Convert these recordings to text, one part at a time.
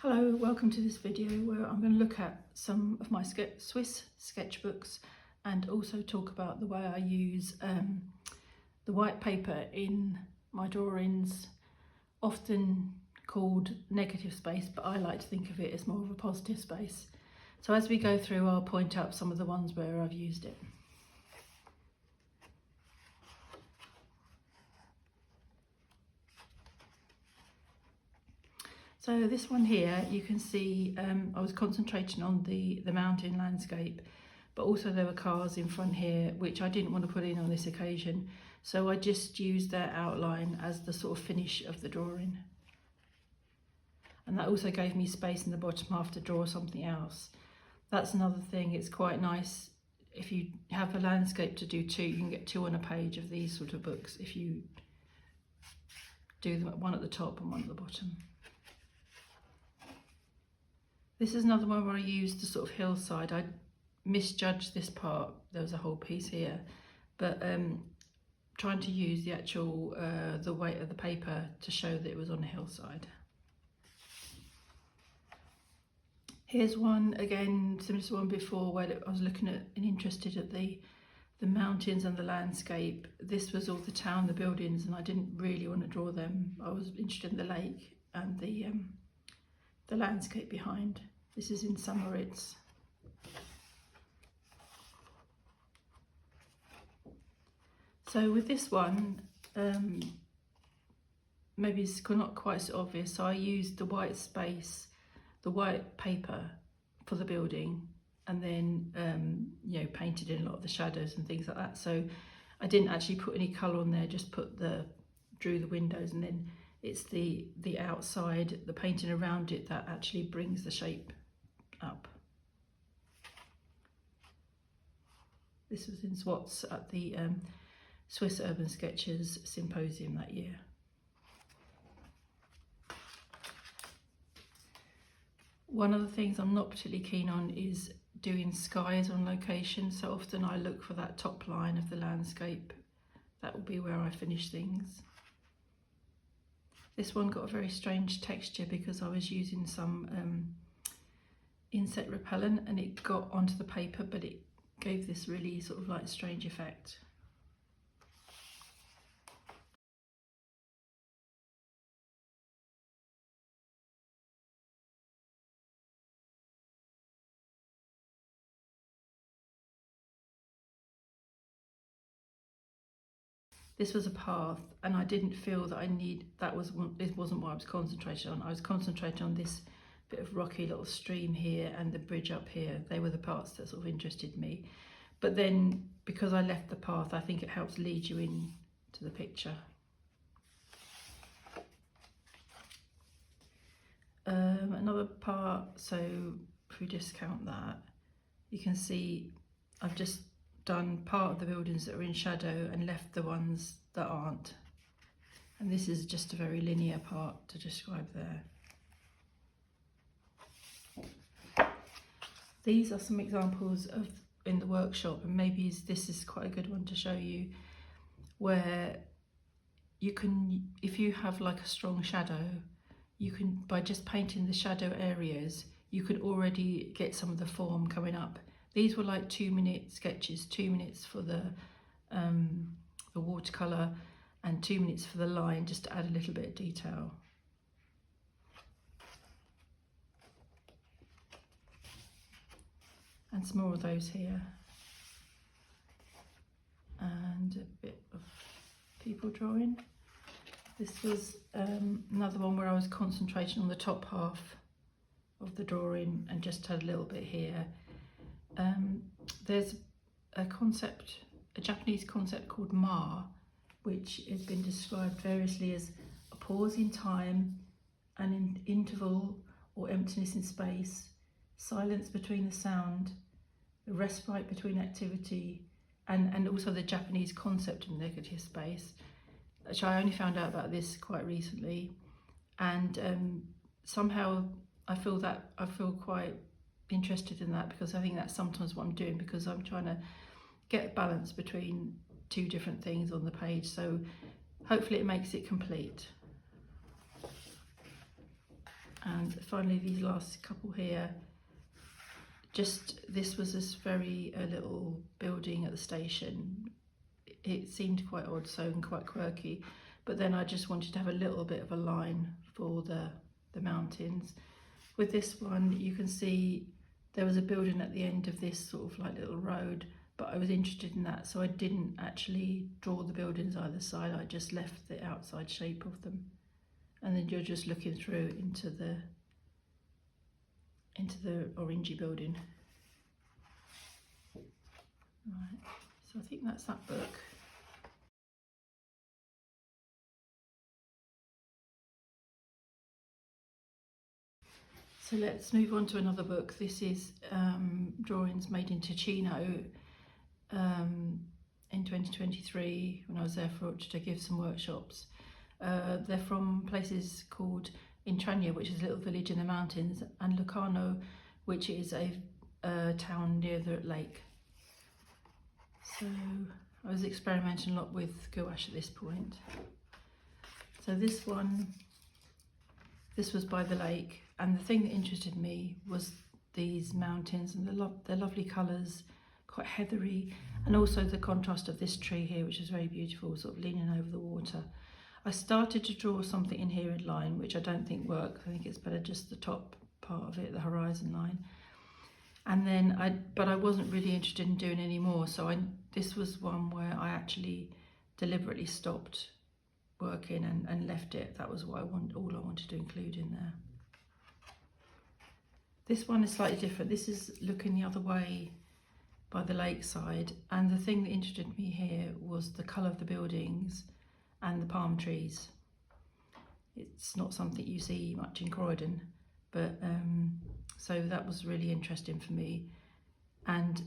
Hello, welcome to this video where I'm going to look at some of my Swiss sketchbooks and also talk about the way I use the white paper in my drawings, often called negative space, but I like to think of it as more of a positive space. So as we go through, I'll point out some of the ones where I've used it. So this one here, you can see I was concentrating on the mountain landscape, but also there were cars in front here, which I didn't want to put in on this occasion. So I just used their outline as the sort of finish of the drawing. And that also gave me space in the bottom half to draw something else. That's another thing, it's quite nice if you have a landscape to do two, you can get two on a page of these sort of books if you do them one at the top and one at the bottom. This is another one where I used the sort of hillside. I misjudged this part, there was a whole piece here, but trying to use the actual, the weight of the paper to show that it was on a hillside. Here's one, again, similar to one before, where I was looking at and interested at the mountains and the landscape. This was all the town, the buildings, and I didn't really want to draw them. I was interested in the lake and the landscape behind. This is in summer. So with this one, maybe it's not quite so obvious. So I used the white space, the white paper for the building, and then you know, painted in a lot of the shadows and things like that. So I didn't actually put any colour on there, just drew the windows, and then it's the outside, the painting around it that actually brings the shape up. This was in Swats at the Swiss Urban Sketchers Symposium that year. One of the things I'm not particularly keen on is doing skies on location, so often I look for that top line of the landscape. That will be where I finish things. This one got a very strange texture because I was using some insect repellent and it got onto the paper, but it gave this really sort of like strange effect. This was a path, and I didn't feel that it wasn't what I was concentrating on. I was concentrating on this bit of rocky little stream here and the bridge up here. They were the parts that sort of interested me. But then, because I left the path, I think it helps lead you in to the picture. Another part, so if we discount that, you can see I've just done part of the buildings that are in shadow and left the ones that aren't. And this is just a very linear part to describe there. These are some examples of in the workshop, and maybe this is quite a good one to show you, where you can, if you have like a strong shadow, you can, by just painting the shadow areas, you can already get some of the form coming up. These were like 2-minute sketches, 2 minutes for the watercolour and 2 minutes for the line, just to add a little bit of detail. And some more of those here. And a bit of people drawing. This was another one where I was concentrating on the top half of the drawing and just had a little bit here. There's a Japanese concept called ma, which has been described variously as a pause in time, an interval or emptiness in space, silence between the sound, the respite between activity, and also the Japanese concept of negative space, which I only found out about this quite recently. And somehow I feel quite interested in that, because I think that's sometimes what I'm doing, because I'm trying to get balance between two different things on the page, so hopefully it makes it complete. And finally these last couple here, this was this very little building at the station. It seemed quite odd, so, and quite quirky, but then I just wanted to have a little bit of a line for the mountains. With this one, you can see there was a building at the end of this sort of like little road, but I was interested in that, so I didn't actually draw the buildings either side. I just left the outside shape of them, and then you're just looking through into the orangey building. Right, so I think that's that book. So let's move on to another book. This is drawings made into Tino in 2023 when I was there to give some workshops. They're from places called Intrania, which is a little village in the mountains, and Locarno, which is a town near the lake. So I was experimenting a lot with gouache at this point. So this was by the lake, and the thing that interested me was these mountains and their lovely colours, quite heathery, and also the contrast of this tree here, which is very beautiful, sort of leaning over the water. I started to draw something in here in line, which I don't think worked. I think it's better just the top part of it, the horizon line. And then but I wasn't really interested in doing any more, so this was one where I actually deliberately stopped working and left it. That was what all I wanted to include in there. This one is slightly different. This is looking the other way by the lakeside, and the thing that interested me here was the colour of the buildings and the palm trees. It's not something you see much in Croydon, but so that was really interesting for me. And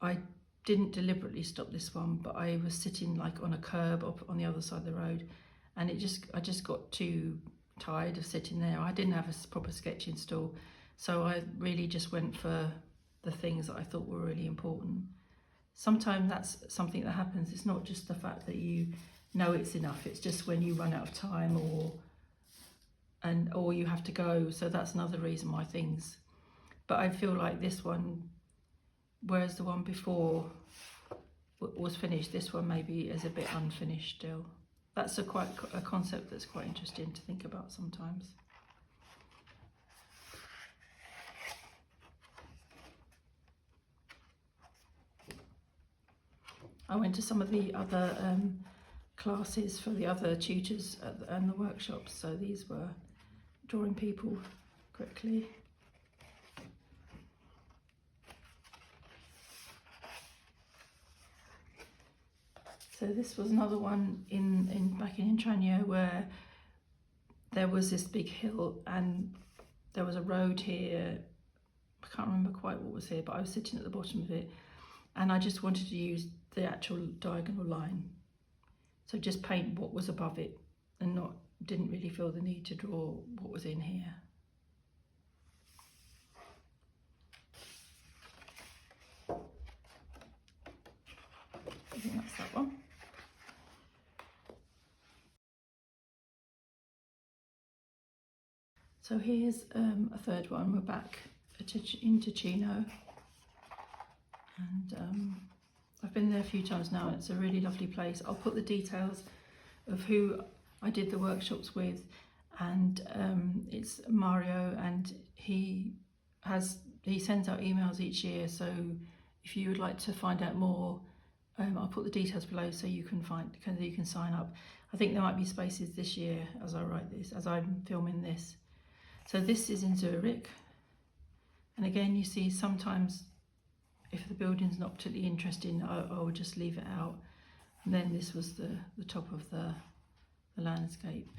I didn't deliberately stop this one, but I was sitting like on a curb up on the other side of the road, and I just got too tired of sitting there. I didn't have a proper sketching stool, so I really just went for the things that I thought were really important. Sometimes that's something that happens. It's not just the fact that you know it's enough, it's just when you run out of time or you have to go. So that's another reason why things, but I feel like this one, whereas the one before was finished, this one maybe is a bit unfinished still. That's a concept that's quite interesting to think about sometimes. I went to some of the other classes for the other tutors and the workshops, so these were drawing people quickly. So this was another one back in Intrania, where there was this big hill and there was a road here. I can't remember quite what was here, but I was sitting at the bottom of it, and I just wanted to use the actual diagonal line. So just paint what was above it, and didn't really feel the need to draw what was in here. I think that's that one. So here's a third one. We're back into Tino, and I've been there a few times now, and it's a really lovely place. I'll put the details of who I did the workshops with, and it's Mario, and he sends out emails each year, so if you would like to find out more, I'll put the details below so you can sign up. I think there might be spaces this year as I'm filming this. So this is in Zurich, and again you see sometimes if the building's not particularly interesting, I would just leave it out. And then this was the top of the landscape.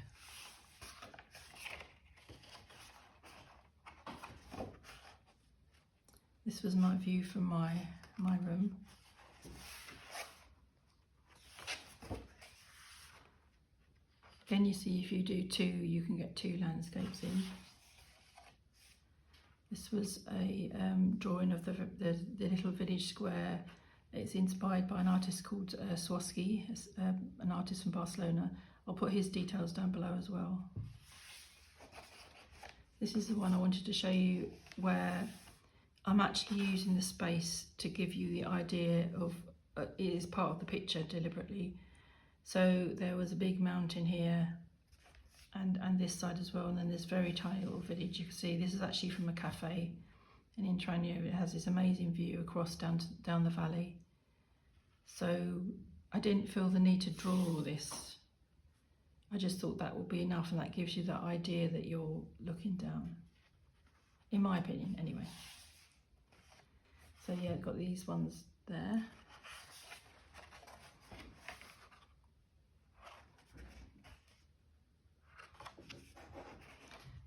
This was my view from my room. Again, you see if you do two, you can get two landscapes in. This was a drawing of the little village square. It's inspired by an artist called Swarovski, an artist from Barcelona. I'll put his details down below as well. This is the one I wanted to show you, where I'm actually using the space to give you the idea of, it is part of the picture deliberately. So there was a big mountain here, and this side as well, and then this very tiny little village. You can see this is actually from a cafe, and in Tranio it has this amazing view across down the valley. So I didn't feel the need to draw all this. I just thought that would be enough, and that gives you that idea that you're looking down, in my opinion anyway. So yeah, I've got these ones there.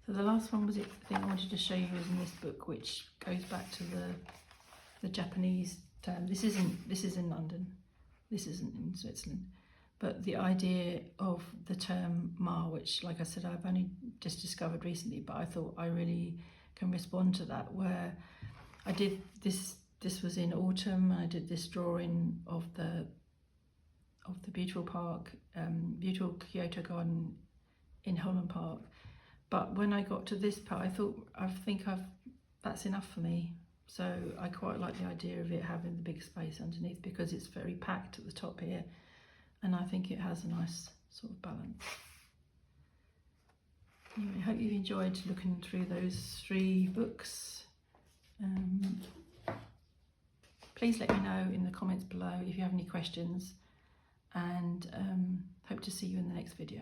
So the last one was the thing I wanted to show you was in this book, which goes back to the Japanese term. This is in London, this isn't in Switzerland, but the idea of the term ma, which, like I said, I've only just discovered recently, but I thought I really can respond to that, where I did this was in autumn, and I did this drawing of the beautiful park, beautiful Kyoto garden in Holland Park. But when I got to this part, I think that's enough for me. So I quite like the idea of it having the big space underneath, because it's very packed at the top here, and I think it has a nice sort of balance. Anyway, I hope you've enjoyed looking through those 3 books. Please let me know in the comments below if you have any questions, and hope to see you in the next video.